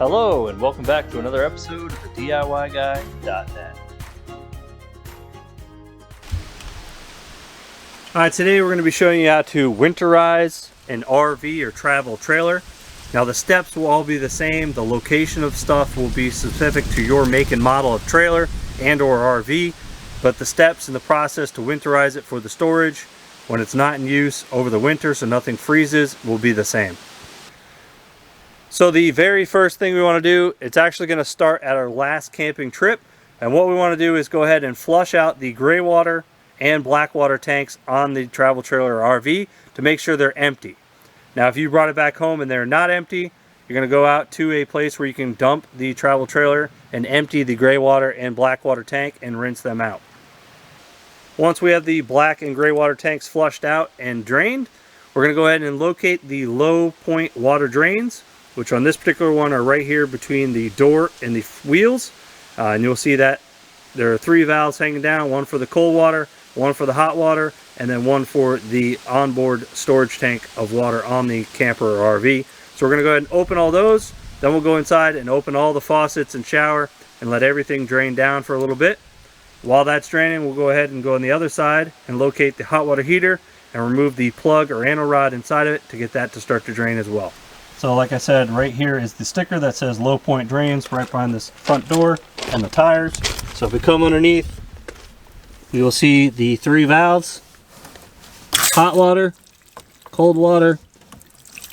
Hello and welcome back to another episode of the DIYguy.net. Alright, today we're going to be showing you how to winterize an RV or travel trailer. Now the steps will all be the same. The location of stuff will be specific to your make and model of trailer and or RV, but the steps in the process to winterize it for the storage when it's not in use over the winter so nothing freezes will be the same. So the very first thing we want to do, it's actually going to start at our last camping trip, and what we want to do is go ahead and flush out the gray water and black water tanks on the travel trailer or RV to make sure they're empty. Now if you brought it back home and they're not empty, you're going to go out to a place where you can dump the travel trailer and empty the gray water and black water tank and rinse them out. Once we have the black and gray water tanks flushed out and drained, we're going to go ahead and locate the low point water drains, which on this particular one are right here between the door and the wheels. And you'll see that there are 3 valves hanging down, one for the cold water, one for the hot water, and then one for the onboard storage tank of water on the camper or RV. So we're going to go ahead and open all those, then we'll go inside and open all the faucets and shower and let everything drain down for a little bit. While that's draining, we'll go ahead and go on the other side and locate the hot water heater and remove the plug or anno rod inside of it to get that to start to drain as well. So like I said, right here is the sticker that says low point drains right behind this front door and the tires. So if we come underneath, you will see the 3 valves, hot water, cold water,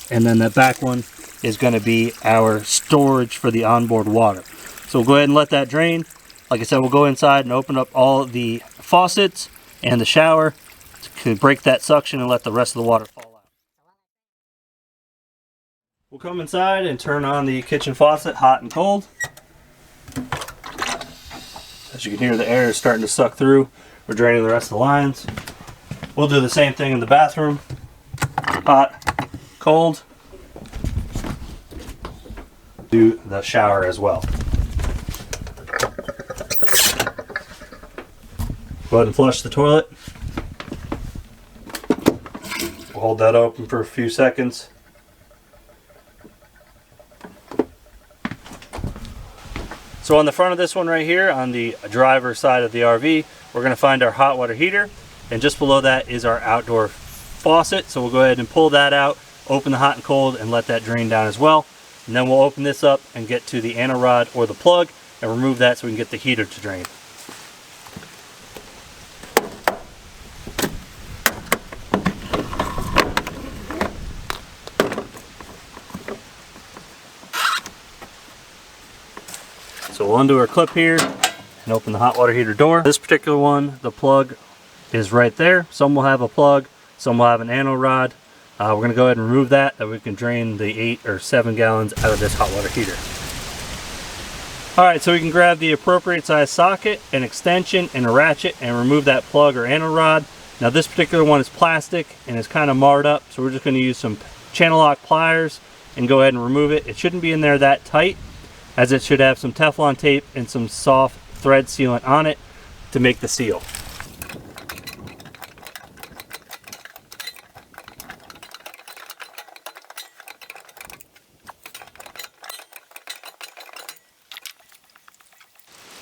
and then that back one is going to be our storage for the onboard water. So we'll go ahead and let that drain. Like I said, we'll go inside and open up all the faucets and the shower to break that suction and let the rest of the water fall out. We'll come inside and turn on the kitchen faucet, hot and cold. As you can hear, the air is starting to suck through. We're draining the rest of the lines. We'll do the same thing in the bathroom. Hot, cold. Do the shower as well. Go ahead and flush the toilet. We'll hold that open for a few seconds. So on the front of this one right here, on the driver's side of the RV, we're going to find our hot water heater, and just below that is our outdoor faucet. So we'll go ahead and pull that out, open the hot and cold, and let that drain down as well. And then we'll open this up and get to the anno rod or the plug and remove that so we can get the heater to drain. So we'll undo our clip here and open the hot water heater door. This particular one, the plug is right there. Some will have a plug, some will have an anno rod. We're going to go ahead and remove that we can drain the 8 or 7 gallons out of this hot water heater. Alright, so we can grab the appropriate size socket, an extension, and a ratchet and remove that plug or anno rod. Now this particular one is plastic and is kind of marred up, so we're just going to use some channel lock pliers and go ahead and remove it. It shouldn't be in there that tight, as it should have some Teflon tape and some soft thread sealant on it to make the seal.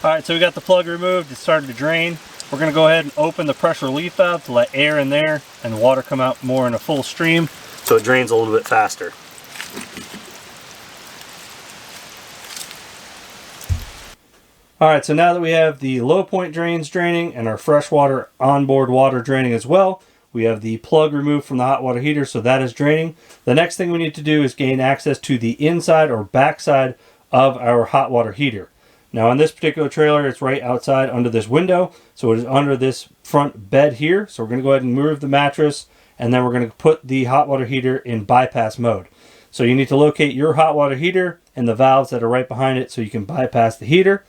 Alright, so we got the plug removed, it's starting to drain. We're going to go ahead and open the pressure relief valve to let air in there and the water come out more in a full stream so it drains a little bit faster. Alright, so now that we have the low point drains draining and our freshwater onboard water draining as well, we have the plug removed from the hot water heater, so that is draining. The next thing we need to do is gain access to the inside or back side of our hot water heater. Now on this particular trailer, it's right outside under this window, so it is under this front bed here. So we're going to go ahead and move the mattress, and then we're going to put the hot water heater in bypass mode. So you need to locate your hot water heater and the valves that are right behind it so you can bypass the heater.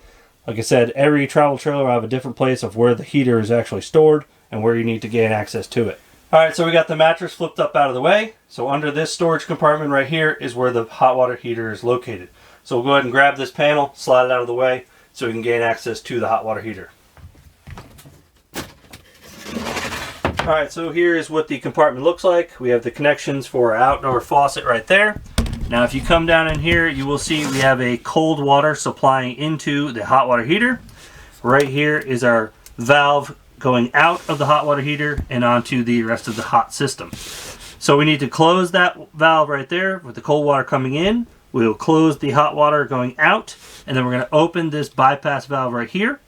Like I said, every travel trailer will have a different place of where the heater is actually stored and where you need to gain access to it. Alright, so we got the mattress flipped up out of the way. So under this storage compartment right here is where the hot water heater is located. So we'll go ahead and grab this panel, slide it out of the way so we can gain access to the hot water heater. Alright, so here is what the compartment looks like. We have the connections for our outdoor faucet right there. Now if you come down in here, you will see we have a cold water supplying into the hot water heater. Right here is our valve going out of the hot water heater and onto the rest of the hot system. So we need to close that valve right there with the cold water coming in. We'll close the hot water going out, and then we're going to open this bypass valve right here.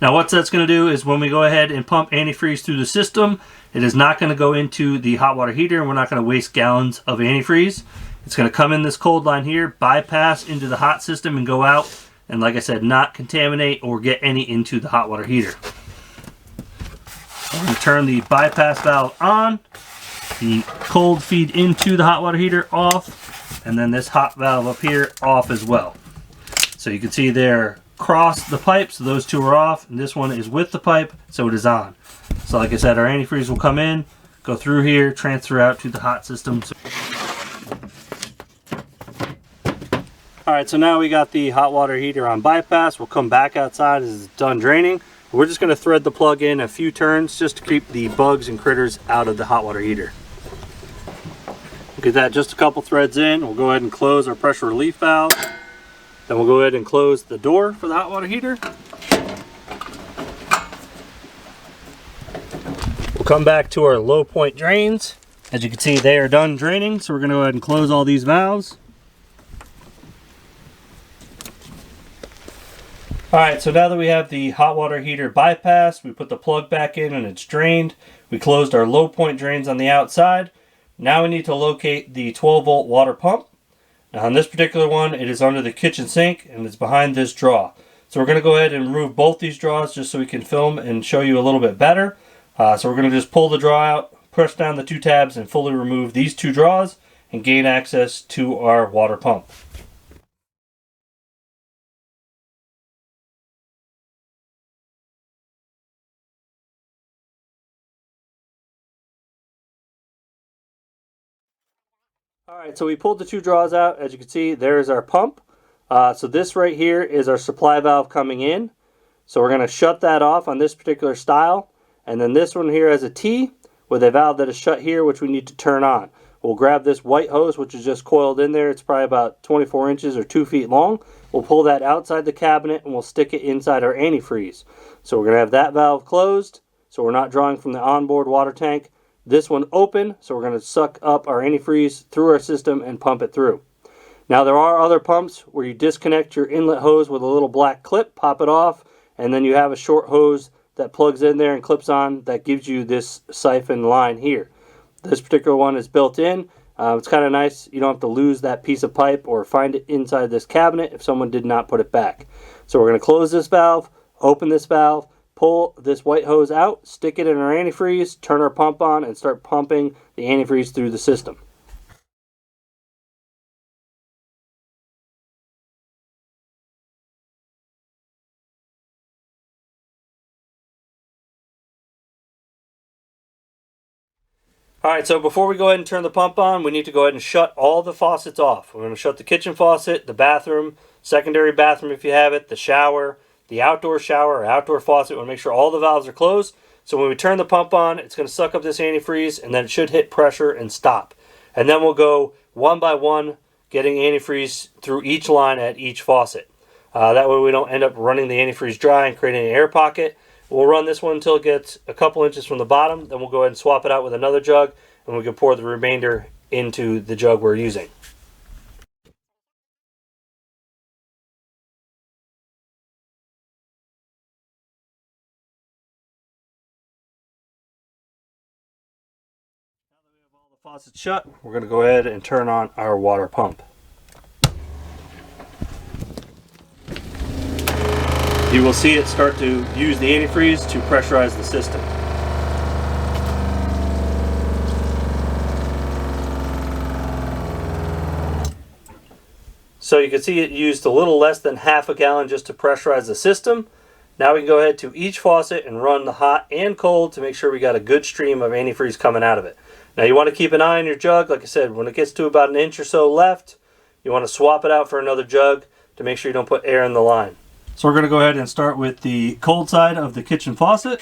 Now what that's going to do is when we go ahead and pump antifreeze through the system, it is not going to go into the hot water heater, and we're not going to waste gallons of antifreeze. It's going to come in this cold line here, bypass into the hot system and go out, and like I said, not contaminate or get any into the hot water heater. I'm going to turn the bypass valve on, the cold feed into the hot water heater off, and then this hot valve up here off as well. So you can see they're across the pipe, so those two are off, and this one is with the pipe, so it is on. So like I said, our antifreeze will come in, go through here, transfer out to the hot system. Alright, so now we got the hot water heater on bypass. We'll come back outside as it's done draining. We're just going to thread the plug in a few turns just to keep the bugs and critters out of the hot water heater. We'll get that just a couple threads in. We'll go ahead and close our pressure relief valve. Then we'll go ahead and close the door for the hot water heater. We'll come back to our low point drains. As you can see, they are done draining, so we're going to go ahead and close all these valves. Alright, so now that we have the hot water heater bypassed, we put the plug back in and it's drained. We closed our low point drains on the outside. Now we need to locate the 12 volt water pump. Now on this particular one, it is under the kitchen sink and it's behind this draw. So we're going to go ahead and remove both these draws just so we can film and show you a little bit better. So we're going to just pull the draw out, push down the two tabs and fully remove these two draws and gain access to our water pump. Alright, so we pulled the two draws out. As you can see, there's our pump. So this right here is our supply valve coming in. So we're going to shut that off on this particular style. And then this one here has a T with a valve that is shut here, which we need to turn on. We'll grab this white hose, which is just coiled in there. It's probably about 24 inches or 2 feet long. We'll pull that outside the cabinet and we'll stick it inside our antifreeze. So we're going to have that valve closed, so we're not drawing from the onboard water tank. This one open, so we're going to suck up our antifreeze through our system and pump it through. Now there are other pumps where you disconnect your inlet hose with a little black clip, pop it off, and then you have a short hose that plugs in there and clips on that gives you this siphon line here. This particular one is built in. It's kind of nice. You don't have to lose that piece of pipe or find it inside this cabinet if someone did not put it back. So we're going to close this valve, open this valve, pull this white hose out, stick it in our antifreeze, turn our pump on, and start pumping the antifreeze through the system. Alright, so before we go ahead and turn the pump on, we need to go ahead and shut all the faucets off. We're going to shut the kitchen faucet, the bathroom, secondary bathroom if you have it, the shower, the outdoor shower or outdoor faucet. We want to make sure all the valves are closed. So when we turn the pump on, it's going to suck up this antifreeze and then it should hit pressure and stop. And then we'll go one by one getting antifreeze through each line at each faucet. That way we don't end up running the antifreeze dry and creating an air pocket. We'll run this one until it gets a couple inches from the bottom. Then we'll go ahead and swap it out with another jug and we can pour the remainder into the jug we're using. Faucet shut, we're going to go ahead and turn on our water pump. You will see it start to use the antifreeze to pressurize the system. So you can see it used a little less than half a gallon just to pressurize the system. Now we can go ahead to each faucet and run the hot and cold to make sure we got a good stream of antifreeze coming out of it. Now you want to keep an eye on your jug. Like I said, when it gets to about an inch or so left, you want to swap it out for another jug to make sure you don't put air in the line. So we're going to go ahead and start with the cold side of the kitchen faucet.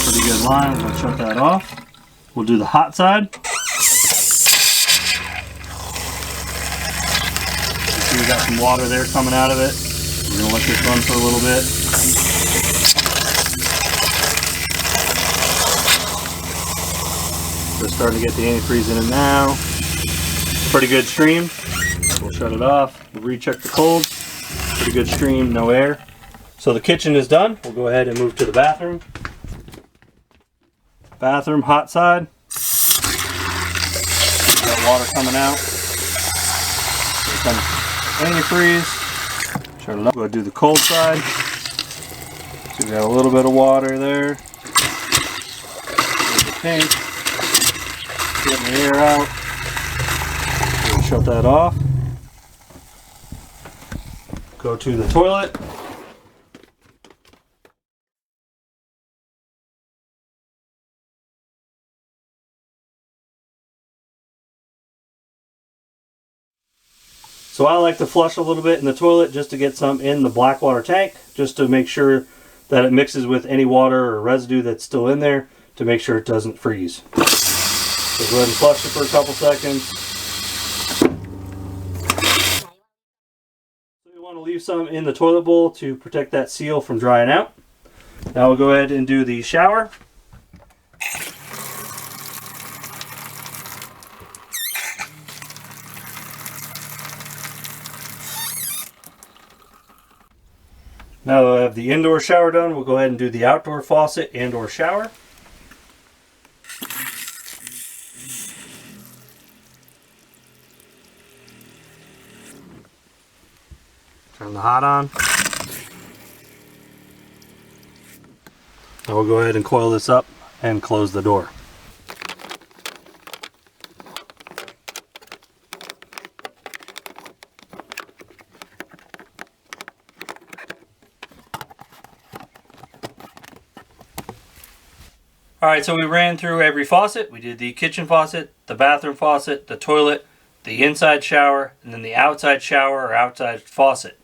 Pretty good line. I'm going to shut that off. We'll do the hot side. See, we got some water there coming out of it. We're going to let this run for a little bit. Just starting to get the antifreeze in it now. Pretty good stream. We'll shut it off. We'll recheck the cold. Pretty good stream, no air. So the kitchen is done. We'll go ahead and move to the bathroom. Bathroom, hot side. Got water coming out. Here comes antifreeze. Turn it up. Go do the cold side. So we got a little bit of water there. The tank. Getting the air out. We'll shut that off. Go to the toilet. So I like to flush a little bit in the toilet just to get some in the black water tank, just to make sure that it mixes with any water or residue that's still in there to make sure it doesn't freeze. So go ahead and flush it for a couple seconds. So you want to leave some in the toilet bowl to protect that seal from drying out. Now we'll go ahead and do the shower. Now that I have the indoor shower done, we'll go ahead and do the outdoor faucet and or shower. Turn the hot on. Now we'll go ahead and coil this up and close the door. Alright, so we ran through every faucet. We did the kitchen faucet, the bathroom faucet, the toilet, the inside shower, and then the outside shower or outside faucet.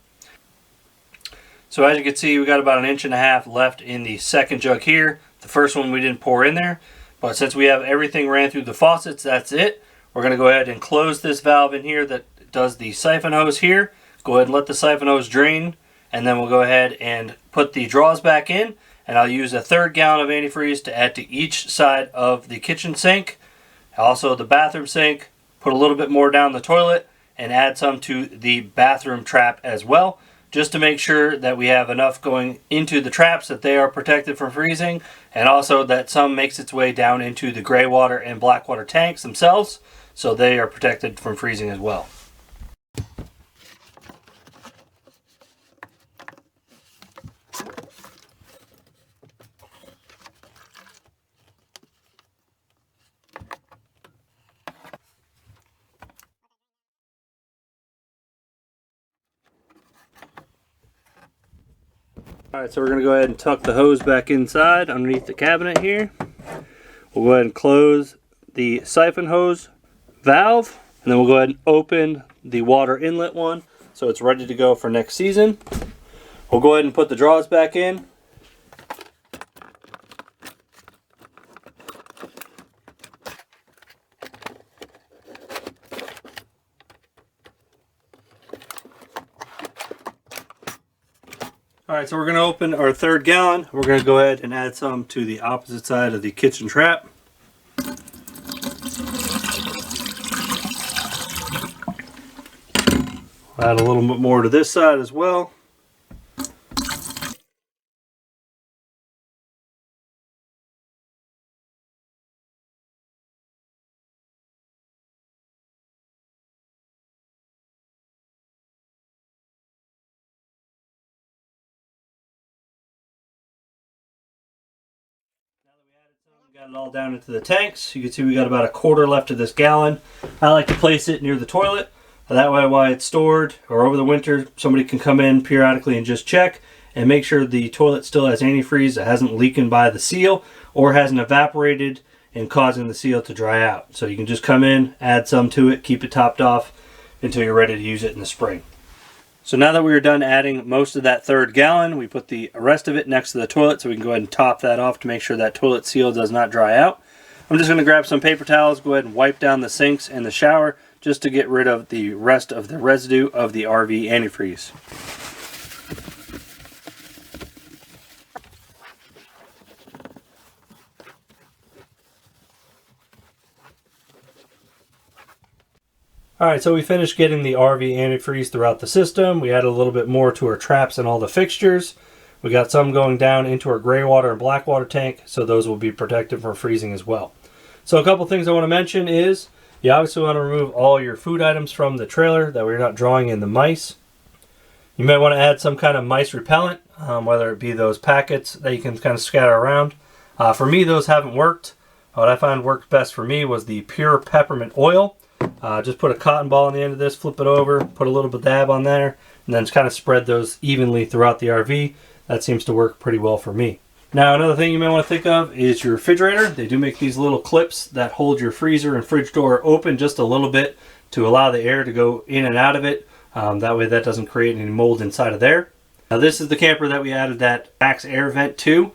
So as you can see, we got about 1.5 inches left in the second jug here. The first one we didn't pour in there, but since we have everything ran through the faucets, that's it. We're going to go ahead and close this valve in here that does the siphon hose here. Go ahead and let the siphon hose drain, and then we'll go ahead and put the draws back in. And I'll use a 1/3 gallon of antifreeze to add to each side of the kitchen sink. Also the bathroom sink. Put a little bit more down the toilet and add some to the bathroom trap as well, just to make sure that we have enough going into the traps that they are protected from freezing, and also that some makes its way down into the gray water and black water tanks themselves, so they are protected from freezing as well. Alright, so we're going to go ahead and tuck the hose back inside underneath the cabinet here. We'll go ahead and close the siphon hose valve, and then we'll go ahead and open the water inlet one so it's ready to go for next season. We'll go ahead and put the draws back in. Alright, so we're going to open our 1/3 gallon. We're going to go ahead and add some to the opposite side of the kitchen trap. We'll add a little bit more to this side as well. Got it all down into the tanks. You can see we got about 1/4 left of this gallon. I like to place it near the toilet. That way while it's stored or over the winter, somebody can come in periodically and just check and make sure the toilet still has antifreeze, it hasn't leaking by the seal or hasn't evaporated and causing the seal to dry out. So you can just come in, add some to it, keep it topped off until you're ready to use it in the spring. So now that we are done adding most of that 1/3 gallon, we put the rest of it next to the toilet so we can go ahead and top that off to make sure that toilet seal does not dry out. I'm just going to grab some paper towels, go ahead and wipe down the sinks and the shower just to get rid of the rest of the residue of the RV antifreeze. Alright, so we finished getting the RV antifreeze throughout the system. We added a little bit more to our traps and all the fixtures. We got some going down into our gray water and black water tank, so those will be protected from freezing as well. So a couple things I want to mention is, you obviously want to remove all your food items from the trailer, that way you're not drawing in the mice. You might want to add some kind of mice repellent, whether it be those packets that you can kind of scatter around. For me, those haven't worked. What I found worked best for me was the pure peppermint oil. Just put a cotton ball on the end of this, flip it over, put a little bit of dab on there, and then just kind of spread those evenly throughout the RV. That seems to work pretty well for me. Now, another thing you may want to think of is your refrigerator. They do make these little clips that hold your freezer and fridge door open just a little bit to allow the air to go in and out of it. That way that doesn't create any mold inside of there. Now, this is the camper that we added that max air vent to.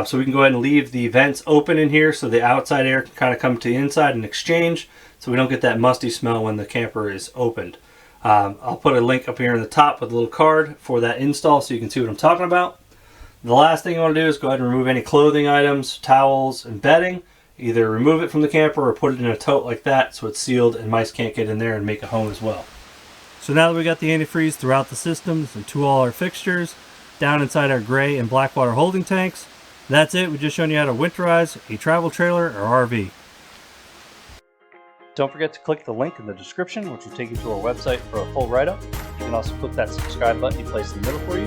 So we can go ahead and leave the vents open in here so the outside air can kind of come to the inside and exchange, so we don't get that musty smell when the camper is opened. I'll put a link up here in the top with a little card for that install so you can see what I'm talking about. The last thing you want to do is go ahead and remove any clothing items, towels, and bedding. Either remove it from the camper or put it in a tote like that so it's sealed and mice can't get in there and make a home as well. So now that we got the antifreeze throughout the systems and to all our fixtures, down inside our gray and black water holding tanks, that's it. We've just shown you how to winterize a travel trailer or RV. Don't forget to click the link in the description, which will take you to our website for a full write-up. You can also click that subscribe button you place in the middle for you.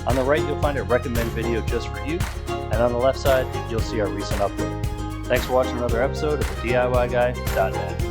On the right, you'll find a recommended video just for you. And on the left side, you'll see our recent upload. Thanks for watching another episode of the DIYguy.net.